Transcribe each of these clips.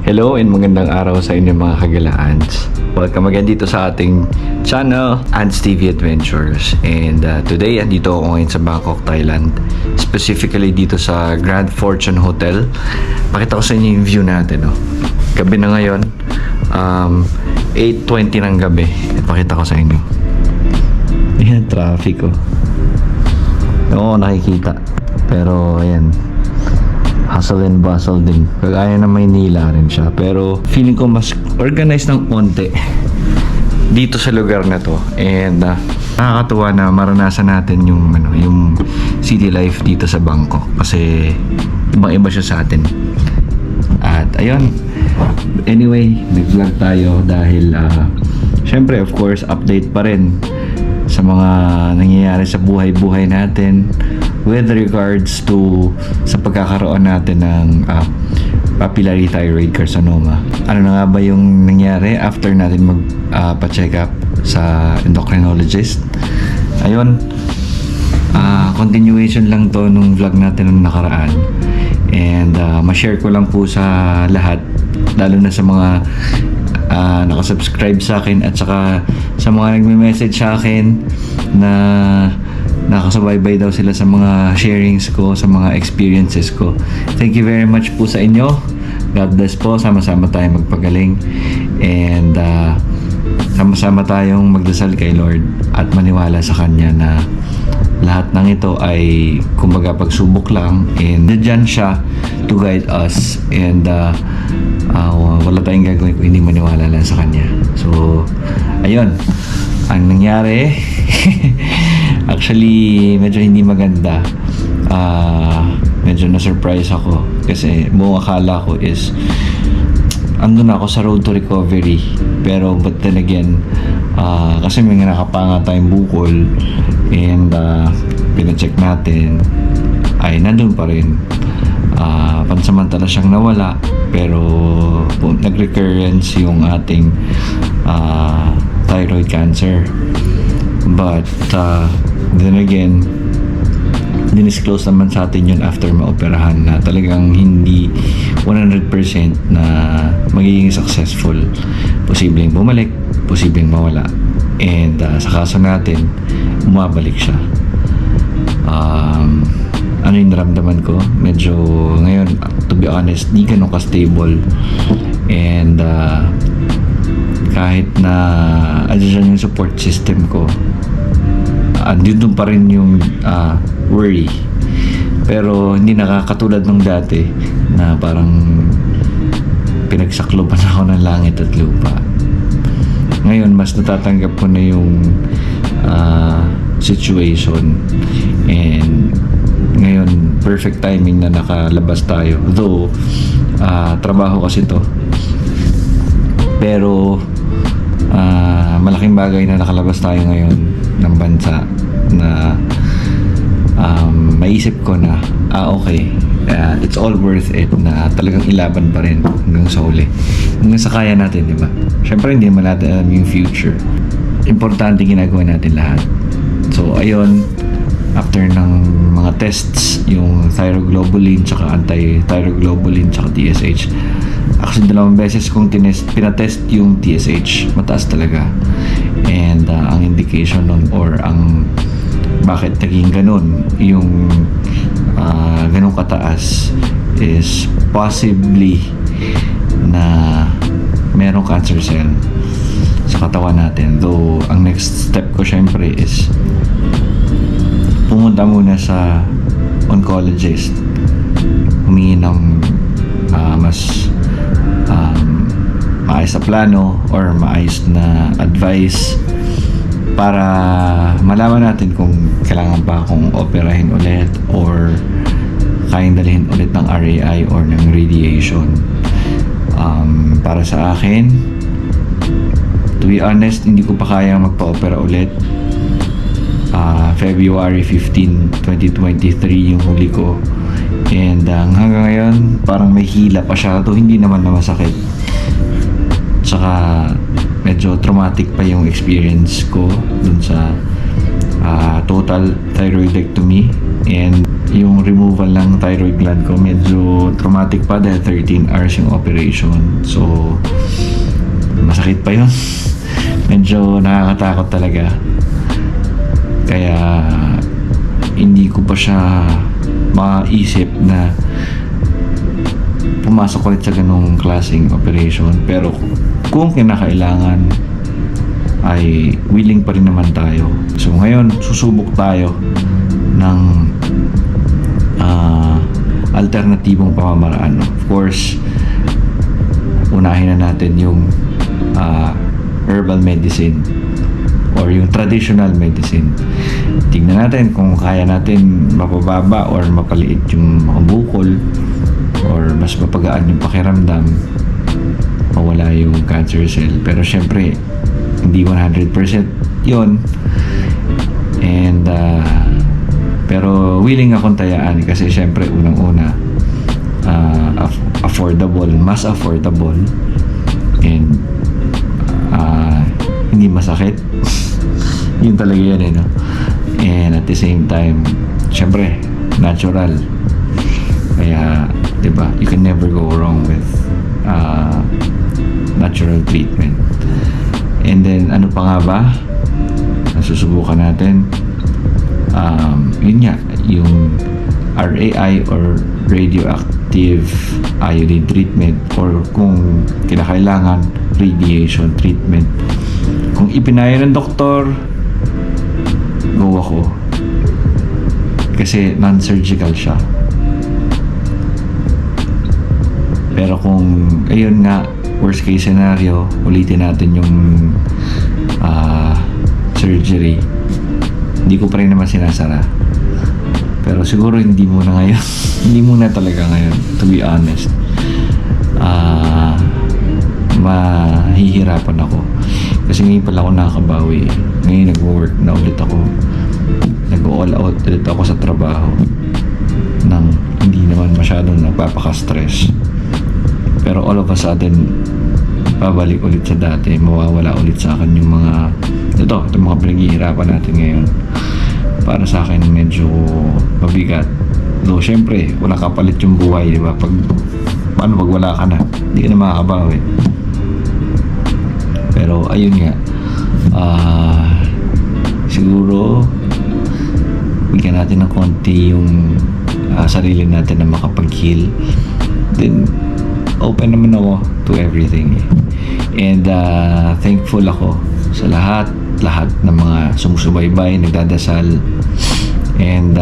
Hello and magandang araw sa inyo mga kagalaans. Welcome again dito sa ating channel, Ants TV Adventures. And today, andito ako ngayon sa Bangkok, Thailand. Specifically dito sa Grand Fortune Hotel. Pakita ko sa inyo yung view natin. Oh. Gabi na ngayon. 8:20 ng gabi. Pakita ko sa inyo. Ayan, traffic oh. Oo, nakikita. Pero ayan, hustle and bustle din. Kagaya ng Maynila rin siya. Pero feeling ko mas organized ng konti dito sa lugar na to. And nakakatuwa na maranasan natin yung city life dito sa Bangkok. Kasi ibang-iba siya sa atin. At ayun. Anyway, nag-vlog tayo dahil syempre of course update pa rin sa mga nangyayari sa buhay-buhay natin with regards to sa pagkakaroon natin ng papillary thyroid carcinoma. Ano na nga ba yung nangyari after natin magpa-check up sa endocrinologist? Ayun, continuation lang to nung vlog natin nung nakaraan. And ma-share ko lang po sa lahat, lalo na sa mga nakasubscribe sa akin at saka sa mga nagme-message sa akin na nakasubaybay daw sila sa mga sharings ko, sa mga experiences ko. Thank you very much po sa inyo. God bless po. Sama-sama tayong magpagaling. And sama-sama tayong magdasal kay Lord at maniwala sa Kanya na lahat ng ito ay kumbaga pagsubok lang, and nandiyan siya to guide us. And wala tayong gagawin kung hindi maniwala lang sa Kanya. So, ayun. Ang nangyari actually medyo hindi maganda. Medyo na-surprise ako kasi buong akala ko is andun ako sa road to recovery, pero but then again kasi may nakapanga tayong bukol and pina-check natin ay nandun pa rin. Pansamantala siyang nawala, pero nag-recurrence yung ating thyroid cancer. But then again, dinisclose naman sa atin yun after maoperahan na talagang hindi 100% na magiging successful. Posibleng bumalik, posibleng mawala. And sa kaso natin, bumabalik siya. Ano yung naramdaman ko? Medyo ngayon, to be honest, di ganun ka-stable. And kahit na andyan yung support system ko, andun pa rin yung worry. Pero hindi nakakatulad nung dati na parang pinagsakloban ako ng langit at lupa. Ngayon, mas natatanggap ko na yung situation. And ngayon, perfect timing na nakalabas tayo. Though, trabaho kasi to. Pero, malaking bagay na nakalabas tayo ngayon ng bansa na maisip ko na okay, it's all worth it na talagang ilaban pa rin hanggang sa huli, hanggang sa kaya natin, di ba? Syempre hindi naman natin alam yung future. Importante ginagawa natin lahat. So ayun, after ng mga tests, yung thyroglobulin tsaka anti-thyroglobulin tsaka TSH, actually 2 beses kong pinatest yung TSH, mataas talaga. And ang indication nun, or ang bakit naging ganun yung ganun kataas, is possibly na merong cancer cell sa katawan natin. Though ang next step ko syempre is pumunta muna sa oncologist, humingi ng mas maayos na plano or maayos na advice para malaman natin kung kailangan ba akong operahin ulit or kayang dalhin ulit ng RAI or ng radiation. Para sa akin, to be honest, hindi ko pa kaya magpa-opera ulit. February 15, 2023 yung huli ko. And hanggang ngayon, parang may hila pa siya. Ito hindi naman na masakit. Tsaka medyo traumatic pa yung experience ko dun sa total thyroidectomy And yung removal ng thyroid gland ko medyo traumatic pa dahil 13 hours yung operation. So, masakit pa yun. Medyo nakakatakot talaga. Kaya, hindi ko pa siya maisip na pumasok ulit sa ganung klaseng operation. Pero kung kinakailangan ay willing pa rin naman tayo. So ngayon susubok tayo ng alternatibong pamamaraan. Of course, unahin na natin yung herbal medicine or yung traditional medicine. Tingnan natin kung kaya natin mapababa or mapaliit yung mga bukol or mas mapagaan yung pakiramdam, mawala yung cancer cell. Pero syempre hindi 100% yun. And pero willing akong tayaan kasi syempre unang-una affordable, mas affordable, and hindi masakit. Yun talaga yan no? And at the same time syempre natural. Kaya diba, you can never go wrong with natural treatment. And then ano pa nga ba nasusubukan natin? Yun nga, yung RAI or radioactive iodine treatment, or kung kinakailangan radiation treatment. Kung ipinayo ng doktor, go ako kasi non-surgical siya. Pero kung ayun nga, worst case scenario, ulitin natin yung surgery, hindi ko pa rin naman sinasara. Pero siguro hindi muna ngayon. Hindi muna talaga ngayon, to be honest. Mahihirapan ako kasi ngayon pala ako nakakabawi. Ngayon nag-work na ulit ako, nag-all out ulit ako sa trabaho nang hindi naman masyadong nagpapaka-stress. Pero all of a sudden babalik ulit sa dati, mawawala ulit sa akin yung mga itong mga pinaghihirapan natin ngayon. Para sa akin medyo mabigat. Though syempre wala kapalit yung buhay, di ba? Paano pag wala ka na, hindi ka na makakabawi. Pero ayun nga, siguro bigyan natin ng konti yung sarili natin na makapag-heal. Then open naman ako to everything. And thankful ako sa lahat ng mga sumusubaybay, nagdadasal, and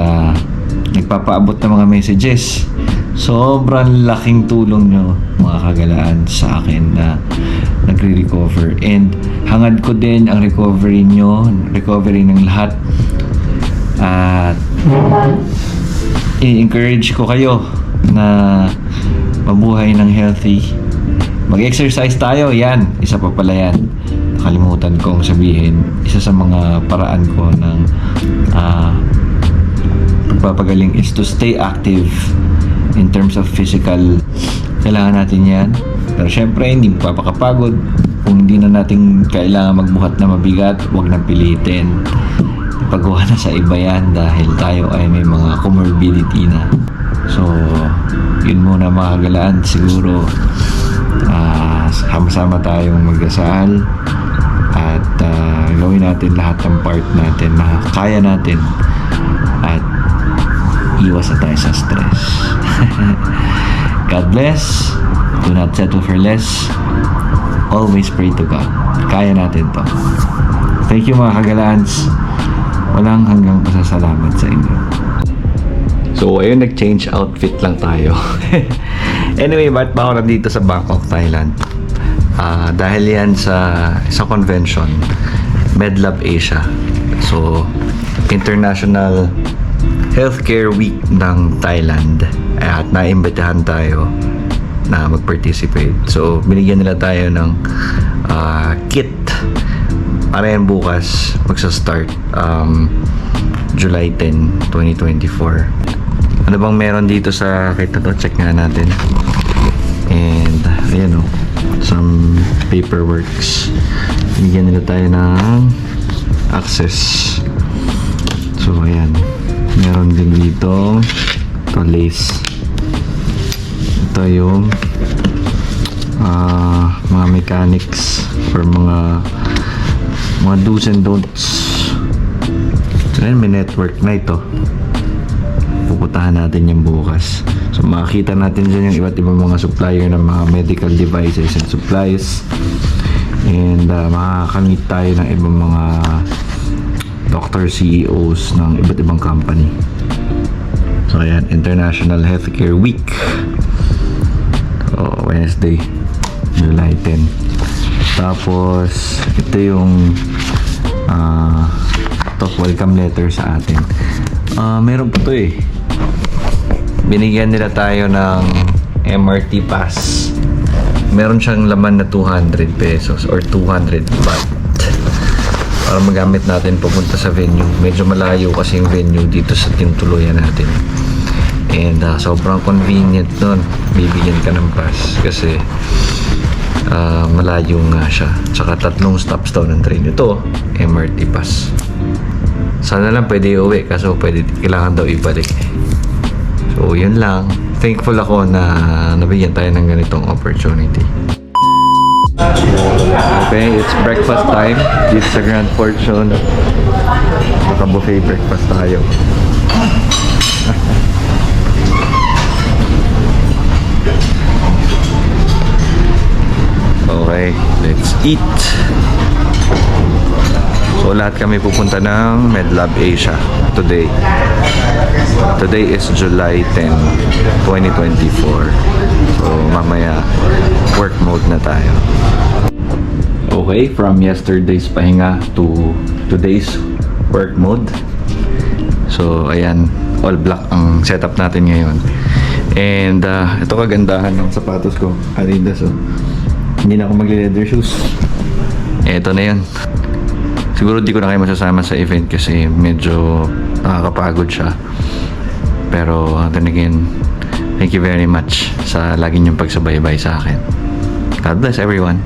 nagpapaabot ng mga messages. Sobrang laking tulong nyo mga kagalaan sa akin na nagre-recover, and hangad ko din ang recovery nyo, recovery ng lahat. At i-encourage ko kayo na mabuhay ng healthy. Mag-exercise tayo, yan, isa pa pala yan, nakalimutan kong sabihin. Isa sa mga paraan ko ng pagpapagaling is to stay active in terms of physical. Kailangan natin yan. Pero syempre hindi magpapakapagod. Kung hindi na natin kailangan magbuhat na mabigat, huwag na pilitin. Ipagawa na sa iba yan dahil tayo ay may mga comorbidity na. So yun muna mga kagalaan. Siguro sama-sama tayong magdasal at gawin natin lahat ng part natin na kaya natin at iwas na tayo sa stress. God bless. Do not settle for less. Always pray to God. Kaya natin to. Thank you mga kagalaans. Walang hanggang pasasalamat sa inyo. So ayun, nag-change outfit lang tayo. Anyway, ba't ba ako nandito sa Bangkok, Thailand? Dahil yan sa convention, MedLab Asia. So International Healthcare Week ng Thailand, at naimbitahan tayo na mag-participate. So binigyan nila tayo ng kit para yan bukas magsa-start July 10, 2024. Ano bang meron dito sa kit na to? Check nga natin. And ayan some paperworks. Binigyan nila tayo ng access. So ayan, Meron din dito. Ito, lace. Ito yung mga mechanics or mga do's and don'ts. So, may network na ito. Pupuntahan natin yung bukas. So, makikita natin dyan yung iba't ibang mga supplier ng mga medical devices and supplies. And makakamit tayo ng ibang mga doctor CEOs ng iba't ibang company. So, ayan, International Healthcare Week. So, Wednesday, July 10. Tapos, ito yung welcome letter sa atin. Meron po to eh. Binigyan nila tayo ng MRT pass. Meron siyang laman na 200 pesos or 200 baht para magamit natin papunta sa venue. Medyo malayo kasi yung venue dito sa tinutuluyan natin. And sobrang convenient nun. Bibigyan ka ng pass kasi malayo nga siya. Tsaka 3 stops daw ng train. Ito, MRT pass. Sana lang pwede uwi kaso kailangan daw ibalik. So, yun lang. Thankful ako na nabigyan tayo ng ganitong opportunity. Okay, it's breakfast time. This is a Grand Fortune. Buffet breakfast tayo. Okay, let's eat. So, lahat kami pupunta ng Medlab Asia today. Today is July 10, 2024. So, mamaya work mode na tayo. Okay, from yesterday's pahinga to today's work mode. So, ayan, all black ang setup natin ngayon. And ito kagandahan ng sapatos ko, Adidas. So, hindi na ako mag-leather shoes. Ito na yun. Siguro di ko na kayo masasama sa event kasi medyo nakakapagod siya. Pero then again, thank you very much sa lagi niyong pagsabaybay sa akin. God bless everyone.